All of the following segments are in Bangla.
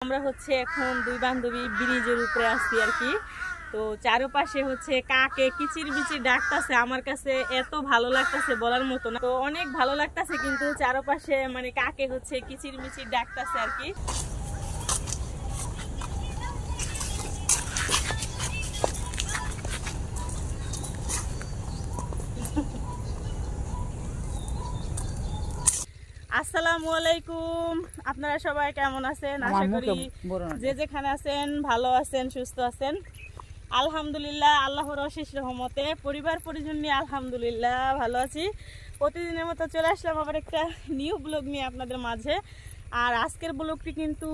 আমরা হচ্ছে এখন দুই বান্ধবী ব্রিজের উপরে আসছি আর কি। তো চারপাশে হচ্ছে কাকে কিচির বিচির ডাকতেছে, আমার কাছে এত ভালো লাগতেছে বলার মতো না। তো অনেক ভালো লাগতেছে, কিন্তু চারপাশে মানে কাকে হচ্ছে কিচির মিচির ডাকতেছে আর কি। আসসালামু আলাইকুম, আপনারা সবাই কেমন আছেন? আশা করি যে যেখানে আছেন ভালো আছেন, সুস্থ আছেন। আলহামদুলিল্লাহ, আল্লাহর অশেষ রহমতে পরিবার পরিজন নিয়ে আলহামদুলিল্লাহ ভালো আছি। প্রতিদিনের মতো চলে আসলাম আবার একটা নিউ ব্লগ নিয়ে আপনাদের মাঝে। আর আজকের ব্লগটি কিন্তু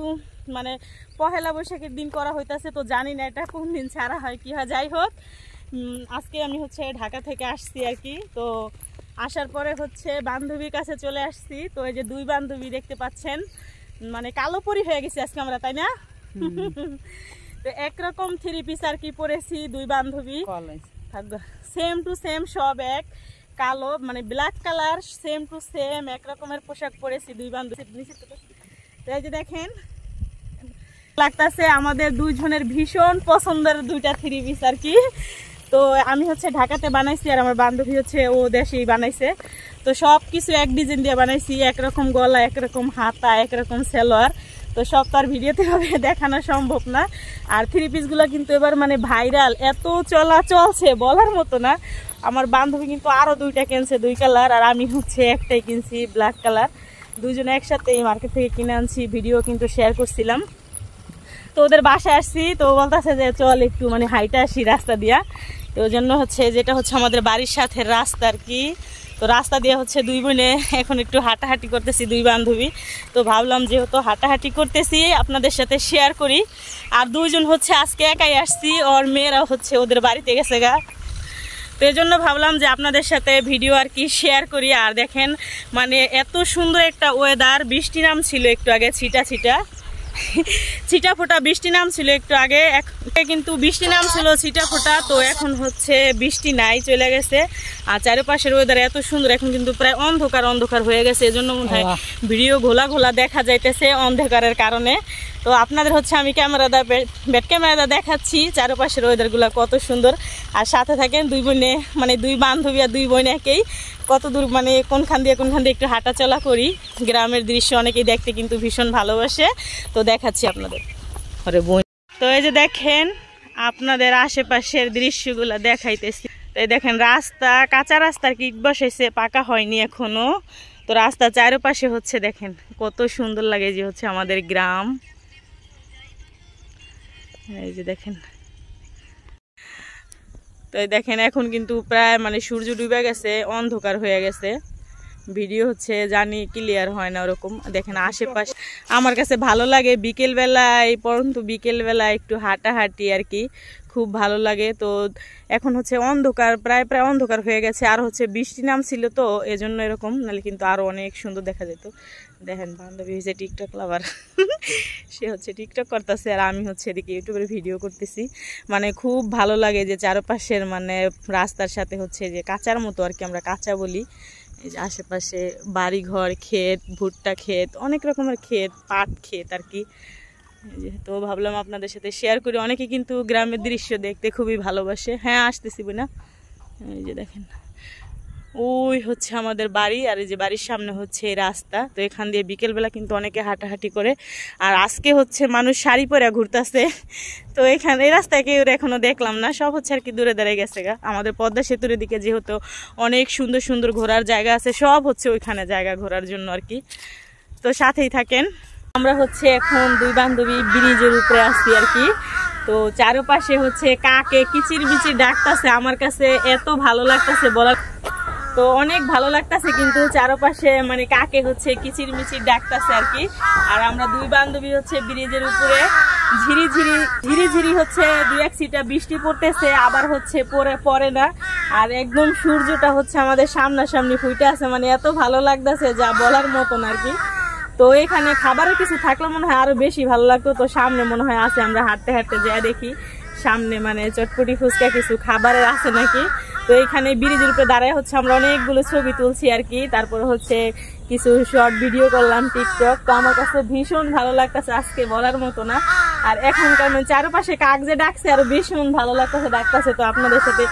মানে পহেলা বৈশাখের দিন করা হইতাছে, তো জানি না এটা কোন দিন ছাড়া হয় কি হয়। যাই হোক, আজকে আমি হচ্ছে ঢাকা থেকে আসছি আর কি। তো আসার পরে হচ্ছে বান্ধবীর কাছে চলে আসছি। তো এই যে দুই বান্ধবী দেখতে পাচ্ছেন, মানে কালো পরি হয়ে গেছি আজকে আমরা, তাই না? তো একরকম থ্রি পিস আর কি পরেছি দুই বান্ধবী, সেম টু সেম, সব এক কালো, মানে black colour, same to same এক রকমের পোশাক পরেছি দুই বান্ধবী। তো এই যে দেখেন, লাগতেছে আমাদের দুইজনের ভীষণ পছন্দের দুইটা থ্রি পিস আর কি। তো আমি হচ্ছে ঢাকাতে বানাইছি, আর আমার বান্ধবী হচ্ছে ও দেশেই বানাইছে। তো সব কিছু এক ডিজাইন দিয়ে বানাইছি, একরকম গলা, একরকম হাতা, একরকম সেলোয়ার। তো সব তো আর ভিডিওতে ভাবে দেখানো সম্ভব না। আর থ্রি পিসগুলো কিন্তু এবার মানে ভাইরাল, এত চলছে বলার মতো না। আমার বান্ধবী কিন্তু আরও দুইটা কিনছে দুই কালার, আর আমি হচ্ছে একটাই কিনছি ব্ল্যাক কালার। দুইজনে একসাথে এই মার্কেট থেকে কিনে আনছি, ভিডিও কিন্তু শেয়ার করছিলাম। তো ওদের বাসায় আসছি, তো বলতেছে যে চল একটু মানে হাইটে আসি রাস্তা দিয়া। তো ওই জন্য হচ্ছে যেটা হচ্ছে আমাদের বাড়ির সাথে রাস্তা আর কি। তো রাস্তা দিয়ে হচ্ছে দুই বোনে এখন একটু হাঁটাহাঁটি করতেছি দুই বান্ধবী। তো ভাবলাম যেহেতু হাঁটাহাঁটি করতেছি আপনাদের সাথে শেয়ার করি। আর দুইজন হচ্ছে আজকে একাই আসছি, ওর মেয়েরা হচ্ছে ওদের বাড়িতে গেছে গা। তো এই জন্য ভাবলাম যে আপনাদের সাথে ভিডিও আর কি শেয়ার করি। আর দেখেন মানে এত সুন্দর একটা ওয়েদার, বৃষ্টি নামছিল একটু আগে, ছিটা ফোটা বৃষ্টি নামছিল একটু আগে, কিন্তু বৃষ্টি নামছিল ছিটা ফোটা। তো এখন হচ্ছে বৃষ্টি নাই, চলে গেছে। আর চারপাশের ওয়েদার এত সুন্দর, এখন কিন্তু প্রায় অন্ধকার অন্ধকার হয়ে গেছে। এজন্য মনে হয় ভিডিও ঘোলা ঘোলা দেখা যাইতেছে অন্ধকারের কারণে। তো আপনাদের হচ্ছে আমি ব্যাট ক্যামেরা দেখাচ্ছি চারপাশের ওয়েদারগুলো কত সুন্দর। আর সাথে থাকেন দুই বোনে, মানে দুই বান্ধবী আর দুই বোন একেই কত দূর মানে কোনখান দিয়ে একটু হাঁটাচলা করি। গ্রামের দৃশ্য অনেকেই দেখতে কিন্তু ভীষণ ভালোবাসে, তো দেখাচ্ছি আপনাদের। তো এই যে দেখেন আপনাদের আশেপাশের দৃশ্যগুলো দেখাইতেছি। তো এই দেখেন রাস্তা, কাঁচা রাস্তার কি বসাইছে, পাকা হয়নি এখনো। তো রাস্তা চারপাশে হচ্ছে দেখেন কত সুন্দর লাগে, যে হচ্ছে আমাদের গ্রাম। এই যে দেখেন, তো দেখেন এখন কিন্তু প্রায় মানে সূর্য ডুবে গেছে, অন্ধকার হয়ে গেছে। ভিডিও হচ্ছে জানি ক্লিয়ার হয় না ওরকম। দেখেন আশেপাশে আমার কাছে ভালো লাগে বিকেলবেলায়, পরন্তু বিকেলবেলা একটু হাঁটাহাঁটি আর কি, খুব ভালো লাগে। তো এখন হচ্ছে অন্ধকার, প্রায় অন্ধকার হয়ে গেছে। আর হচ্ছে বৃষ্টি নামছিল, তো এজন্য এরকম, নাহলে কিন্তু আরো অনেক সুন্দর দেখা যেত। দেখেন বান্ধবী হচ্ছে টিকটক লাভার, সে হচ্ছে টিকটক করতেছে, আর আমি হচ্ছে এদিকে ইউটিউবের ভিডিও করতেছি। মানে খুব ভালো লাগে যে চারপাশের মানে রাস্তার সাথে হচ্ছে যে কাঁচার মতো আর কি, আমরা কাঁচা বলি। এই যে আশেপাশে বাড়িঘর, ক্ষেত, ভুট্টা ক্ষেত, অনেক রকমের ক্ষেত, পাট ক্ষেত আর কি। তো ভাবলাম আপনাদের সাথে শেয়ার করি। অনেকে কিন্তু গ্রামের দৃশ্য দেখতে খুবই ভালোবাসে। হ্যাঁ আসতেছি না, এই যে দেখেন ওই হচ্ছে আমাদের বাড়ি, আর এই যে বাড়ির সামনে হচ্ছে রাস্তা। তো এখান দিয়ে বিকেলবেলা কিন্তু অনেকে হাঁটাহাঁটি করে। আর আজকে হচ্ছে মানুষ শাড়ি পরে ঘুরতেছে। তো এখানে এই রাস্তায় কেউ এখনো দেখলাম না, সব হচ্ছে আর কি দূরে দাঁড়িয়ে গেছে গা। আমাদের পদ্মা সেতুর দিকে যেহেতু অনেক সুন্দর সুন্দর ঘোরার জায়গা আছে, সব হচ্ছে ওইখানে জায়গা ঘোরার জন্য আর কি। তো সাথেই থাকেন। আমরা হচ্ছে এখন দুই বান্ধবী ব্রিজের উপরে আসছি আর কি। তো চারপাশে হচ্ছে কাকে কিচির বিচির ডাকতেছে, আমার কাছে এত ভালো লাগতেছে বলার, তো অনেক ভালো লাগতেছে, কিন্তু চারপাশে মানে কাকে হচ্ছে কিচির মিচির ডাকতেছে আর কি। আর আমরা দুই বান্ধবী হচ্ছে ব্রিজের উপরে, ঝিরি হচ্ছে দুই এক ছিটা বৃষ্টি পড়তেছে, আবার হচ্ছে পরে না। আর একদম সূর্যটা হচ্ছে আমাদের সামনাসামনি ফুটে আছে, মানে এত ভালো লাগতেছে যা বলার মতন আর কি। তো এখানে খাবারের কিছু থাকলে মনে হয় আরো বেশি ভালো লাগতো। তো সামনে মনে হয় আছে, আমরা হাঁটতে হাঁটতে যা দেখি সামনে মানে চটপটি ফুচকা কিছু খাবারের আছে নাকি। তো এখানে ব্রিজের উপরে দাঁড়ায় হচ্ছে আমরা অনেকগুলো ছবি তুলছি আর কি। তারপরে হচ্ছে কিছু শর্ট ভিডিও করলাম টিকটক। তো আমার কাছে ভীষণ ভালো লাগতেছে, আজকে বলার মতো না। আর এখনকার মানে চারপাশে কাক যে ডাকছে আরো ভীষণ ভালো ডাকতেছে। তো আপনাদের সাথে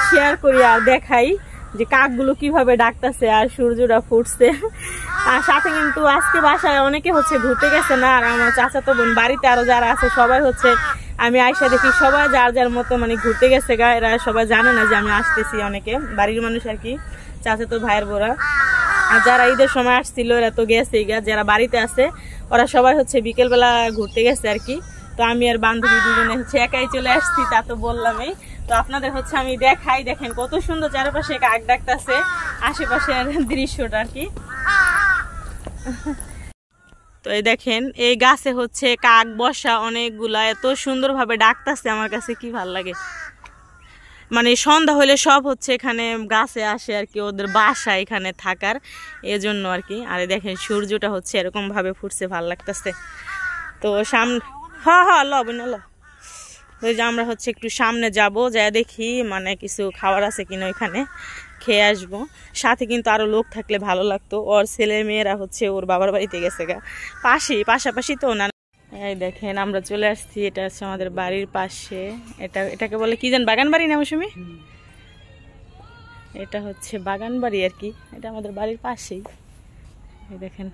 শেয়ার করি আর দেখাই যে কাকগুলো কিভাবে ডাকতেছে আর সূর্যটা ফুটছে। আর সাথে কিন্তু আজকে বাসায় অনেকে হচ্ছে ঘুরতে গেছে না, আর আমার চাচাতো বোন বাড়িতে আরো যারা আছে সবাই হচ্ছে আমি আয়সা দেখি সবাই যার যার মতো মানে ঘুরতে গেছে গা। এরা সবাই জানে না যে আমি আসতেছি, অনেকে বাড়ির মানুষ আর কি, চাচাতো ভাইয়ের বোরা। আর যারা ঈদের সময় আসছিল এরা তো গেছে গা, যারা বাড়িতে আছে ওরা সবাই হচ্ছে বিকেলবেলা ঘুরতে গেছে আর কি। তো আমি আর বান্ধবী দুজনে হচ্ছে একাই চলে আসছি, তা তো বললামই। তো আপনাদের হচ্ছে আমি দেখাই, দেখেন কত সুন্দর চারপাশে কাক ডাকতেছে, আশেপাশের দৃশ্যটা আর কি। তো এই দেখেন এই গাছে হচ্ছে কাক বসা অনেকগুলা, এত সুন্দরভাবে ডাকতেছে, আমার কাছে কি ভাল লাগে। মানে সন্ধ্যা হলে সব হচ্ছে এখানে গাছে আসে আর কি, ওদের বাসা এখানে থাকার এজন্য আর কি। আর দেখেন সূর্যটা হচ্ছে এরকম ভাবে ফুটছে, ভাল লাগতেছে। তো সামনে ওই যে আমরা হচ্ছে একটু সামনে যাব, যা দেখি মানে কিছু খাবার আছে কিনা ওইখানে খেয়ে আসবো। সাথে কিন্তু আরো লোক থাকলে ভালো লাগতো। ওর ছেলে মেয়েরা হচ্ছে ওর বাবার বাড়িতে গেছে গা, পাশাপাশি তো না। এই দেখেন আমরা চলে আসছি, এটা হচ্ছে আমাদের বাড়ির পাশে। এটাকে বলে কি জান, বাগান বাড়ি না মৌসুমি? এটা হচ্ছে বাগান বাড়ি আর কি, এটা আমাদের বাড়ির পাশেই। এই দেখেন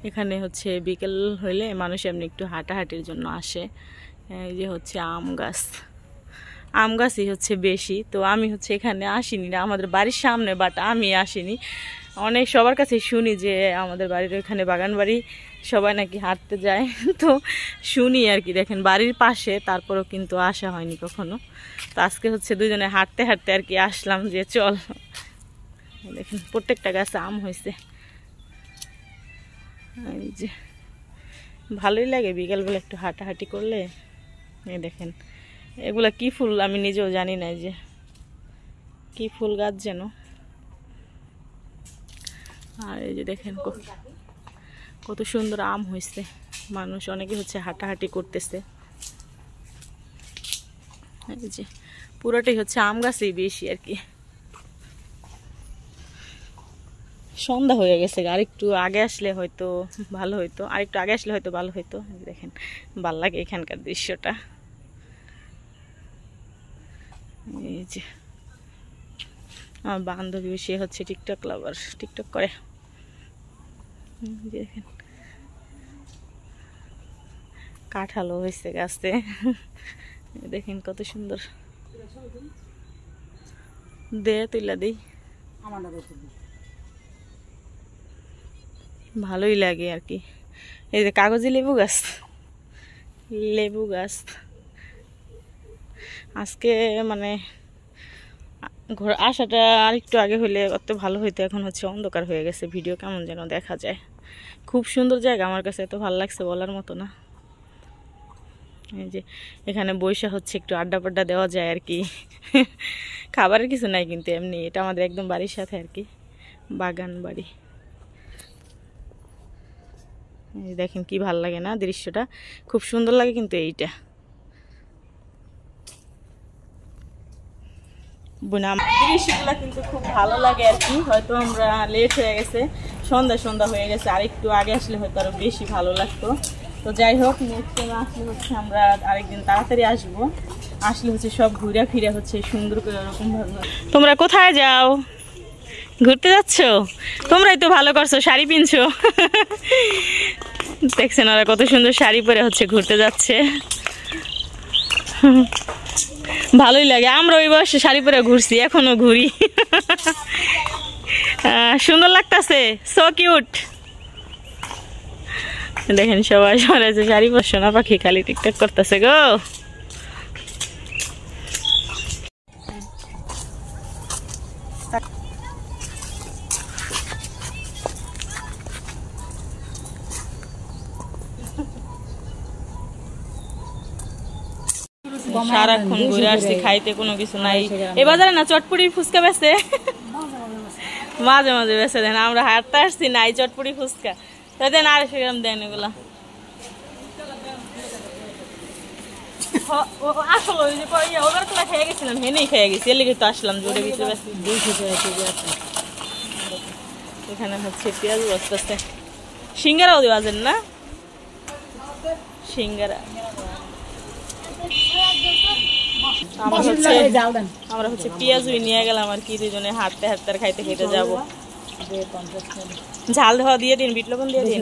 এখানে হচ্ছে বিকেল হইলে মানুষ এমনি একটু হাঁটাহাঁটির জন্য আসে। এই যে হচ্ছে আম গাছই হচ্ছে বেশি। তো আমি হচ্ছে এখানে আসিনি না, আমাদের বাড়ির সামনে, বাট আমি আসিনি। অনেক সবার কাছে শুনি যে আমাদের বাড়ির ওইখানে বাগান বাড়ি, সবাই নাকি হাঁটতে যায়, তো শুনি আর কি। দেখেন বাড়ির পাশে, তারপরেও কিন্তু আসা হয়নি কখনো। তো আজকে হচ্ছে দুজনে হাঁটতে হাঁটতে আর কি আসলাম যে চল। দেখেন প্রত্যেকটা গাছে আম হয়েছে। এই যে ভালোই লাগে বিকালবেলা একটু হাঁটাহাঁটি করলে। এই দেখেন এগুলা কি ফুল আমি নিজেও জানি না, যে কি ফুল গাছ যেন। আর এই যে দেখেন কত সুন্দর আম হয়েছে, মানুষ অনেকে হচ্ছে হাঁটাহাঁটি করতেছে। এই যে পুরোটাই হচ্ছে আম গাছই বেশি আর কি। সন্ধ্যা হয়ে গেছে, আরেকটু আগে আসলে হয়তো ভালো হইতো, দেখেন ভাল লাগে এখানকার দৃশ্যটা। এই যে আমার বান্ধবী, সে হচ্ছে টিকটক লাভার, টিকটক করে। দেখেন কাঁঠালও হয়েছে গাছে, দেখেন কত সুন্দর। দে তুইলা দিই, ভালোই লাগে আর কি। এই যে কাগজি লেবু গাছ আজকে মানে আসাটা আরেকটু আগে হইলে অত ভালো হইতো। এখন হচ্ছে অন্ধকার হয়ে গেছে, ভিডিও কেমন যেন দেখা যায়। খুব সুন্দর জায়গা, আমার কাছে এত ভালো লাগছে বলার মতো না। এই যে এখানে বৈশা হচ্ছে একটু আড্ডা দেওয়া যায় আর কি। খাবারের কিছু নাই কিন্তু এমনি, এটা আমাদের একদম বাড়ির সাথে আর কি, বাগান বাড়ি। দেখেন কি ভাল লাগে না দৃশ্যটা, খুব সুন্দর লাগে কিন্তু এইটা। দৃশ্যগুলো কিন্তু খুব ভালো লাগে আর কি। হয়তো আমরা লেট হয়ে গেছে, সন্ধ্যা হয়ে গেছে, আর একটু আগে আসলে হয়তো আরো বেশি ভালো লাগতো। তো যাই হোক, নেক্সট টাইম আসলে হচ্ছে আমরা আরেকদিন তাড়াতাড়ি আসবো, আসলে হচ্ছে সব ঘুরে ফিরে হচ্ছে সুন্দর করে এরকম ভাবে। তোমরা কোথায় যাও? ঘুরতে যাচ্ছ? তোমরাই তো ভালো করছো, শাড়ি পিনছো। দেখছেন ওরা কত সুন্দর শাড়ি পরে হচ্ছে ঘুরতে যাচ্ছে, ভালোই লাগে। আমরা ওই বয়সে শাড়ি পরে ঘুরছি, এখনো ঘুরি। সুন্দর লাগতেছে, সো কিউট। দেখেন সবাই সরাইছে শাড়ি পরে, সোনা পাখি খালি টিকটক করতেছে গো। সারাক্ষণ ঘুরে আসছি, খাইতে কোনো কিছু নাই। এ বাজারে না চটপটি ফুচকা বেছে, মাঝে মাঝে বেছে দেন। আমরা হাঁটতে আসছি, নাই চটপটি ফুচকা, তাই দেন 250 গ্রাম দেন এগুলা। আসলে ওই যে ওদের খেয়ে গেছিলাম, হেনেই খেয়ে গেছি, এর লেগে তো আসলাম জোরে ভিতরে। এখানে হচ্ছে পেঁয়াজ বসতেছে। সিঙ্গারাও দেওয়াছেন না? সিঙ্গারা আমরা হচ্ছে পেঁয়াজ নিয়ে গেলাম আর কি, দুজনে হাঁটতে হাঁটতে খাইতে খাইতে যাবো। ঝাল ধোয়া দিয়ে দিন, বিট লবণ দিয়ে দিন।